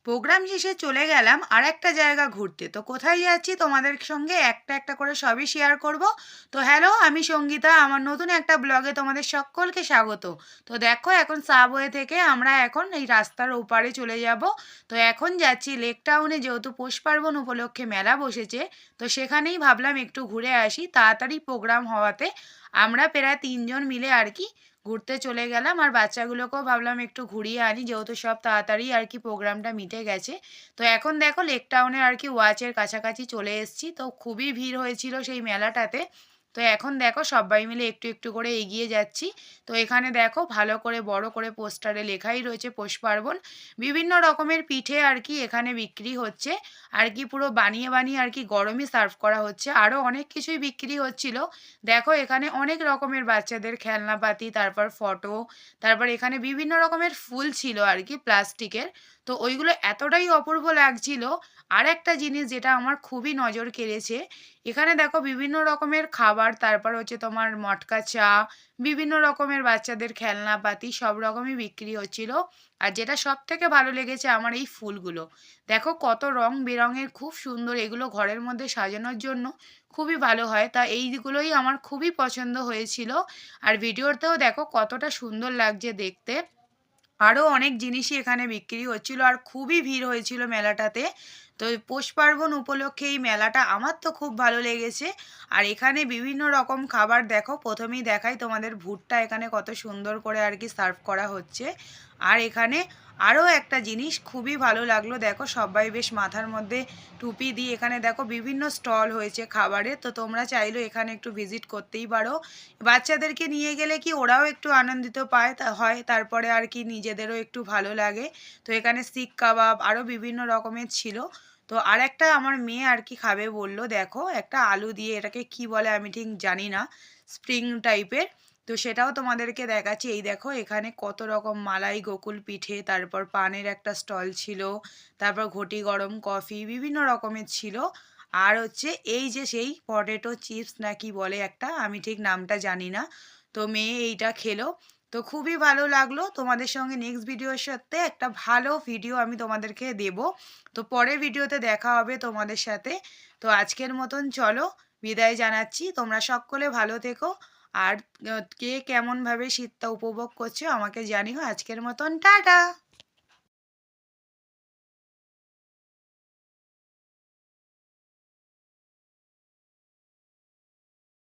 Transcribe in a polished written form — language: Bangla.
প্রোগ্রাম শেষে চলে গেলাম আরেকটা জায়গা ঘুরতে। তো কোথায় যাচ্ছি তোমাদের সঙ্গে একটা, একটা করে সবই শেয়ার করব। তো হ্যালো, আমি সঙ্গীতা। আমার নতুন একটা ব্লগে তোমাদের সকলকে স্বাগত। তো দেখো এখন সাবওয়ে থেকে আমরা এখন এই রাস্তার ওপারে চলে যাব। তো এখন যাচ্ছি লেক টাউনে, যেহেতু পৌষ পার্বণ উপলক্ষে মেলা বসেছে। তো সেখানেই ভাবলাম একটু ঘুরে আসি। তাড়াতাড়ি প্রোগ্রাম হওয়াতে আমরা প্রায় ৩ জন মিলে আর কি ঘুরতে চলে গেলাম। আর বাচ্চাগুলোকেও ভাবলাম একটু ঘুরিয়ে আনি, যেহেতু সব তাড়াতাড়ি আর কি প্রোগ্রামটা মিটে গেছে। তো এখন দেখো লেক টাউনে আর কি ওয়াচের কাছাকাছি চলে এসেছি। তো খুবই ভিড় হয়েছিল সেই মেলাটাতে। তো এখন দেখো সবাই মিলে একটু একটু করে এগিয়ে যাচ্ছি। তো এখানে দেখো ভালো করে বড় করে পোস্টারে লেখাই রয়েছে পৌষ পার্বণ। বিভিন্ন রকমের পিঠে আর কি এখানে বিক্রি হচ্ছে। আর কি পুরো বানিয়ে বানিয়ে আর কি গরমই সার্ভ করা হচ্ছে। আরও অনেক কিছুই বিক্রি হচ্ছিল। দেখো এখানে অনেক রকমের বাচ্চাদের খেলনাপাতি, তারপর ফটো, তারপর এখানে বিভিন্ন রকমের ফুল ছিল আর কি প্লাস্টিকের। তো ওইগুলো এতটাই অপূর্ব লাগছিল। আর একটা জিনিস যেটা আমার খুবই নজর কেড়েছে, এখানে দেখো বিভিন্ন রকমের খাবার, তারপর হচ্ছে তোমার মটকা চা, বিভিন্ন রকমের বাচ্চাদের খেলনাপাতি সব রকমই বিক্রি হচ্ছিল। আর যেটা সব থেকে ভালো লেগেছে আমার এই ফুলগুলো, দেখো কত রং বেরঙের, খুব সুন্দর। এগুলো ঘরের মধ্যে সাজানোর জন্য খুবই ভালো হয়। তা এইগুলোই আমার খুবই পছন্দ হয়েছিল। আর ভিডিওতেও দেখো কতটা সুন্দর লাগছে দেখতে। আরও অনেক জিনিসই এখানে বিক্রি হচ্ছিল আর খুবই ভিড় হয়েছিল মেলাটাতে। তো পৌষ পার্বণ উপলক্ষে এই মেলাটা আমার তো খুব ভালো লেগেছে। আর এখানে বিভিন্ন রকম খাবার দেখো, প্রথমেই দেখাই তোমাদের ভুট্টা এখানে কত সুন্দর করে আর কি সার্ভ করা হচ্ছে। আর এখানে আরও একটা জিনিস খুবই ভালো লাগলো, দেখো সবাই বেশ মাথার মধ্যে টুপি দিয়ে এখানে দেখো বিভিন্ন স্টল হয়েছে খাবারের। তো তোমরা চাইলেও এখানে একটু ভিজিট করতেই পারো। বাচ্চাদেরকে নিয়ে গেলে কি ওরাও একটু আনন্দিত পায় হয়, তারপরে আর কি নিজেদেরও একটু ভালো লাগে। তো এখানে শিক কাবাব আরও বিভিন্ন রকমের ছিল। তো আর একটা আমার মেয়ে আর কি খাবে বললো, দেখো একটা আলু দিয়ে, এটাকে কি বলে আমি ঠিক জানি না, স্প্রিং টাইপের। তো সেটাও তোমাদেরকে দেখাচ্ছি। এই দেখো এখানে কত রকম মালাই গোকুল পিঠে, তারপর পানের একটা স্টল ছিল, তারপর ঘটি গরম কফি বিভিন্ন রকমের ছিল। আর হচ্ছে এই যে সেই পটেটো চিপস না কি বলে একটা, আমি ঠিক নামটা জানি না। তো মেয়ে এইটা খেলো। তো খুবই ভালো লাগলো। তোমাদের সঙ্গে নেক্সট ভিডিওর সাথে একটা ভালো ভিডিও আমি তোমাদেরকে দেব। তো পরের ভিডিওতে দেখা হবে তোমাদের সাথে। তো আজকের মতন চলো বিদায় জানাচ্ছি। তোমরা সকলে ভালো থেকো। আর কে কেমনভাবে শীতটা উপভোগ করছো আমাকে জানিও। আজকের মতন টাটা।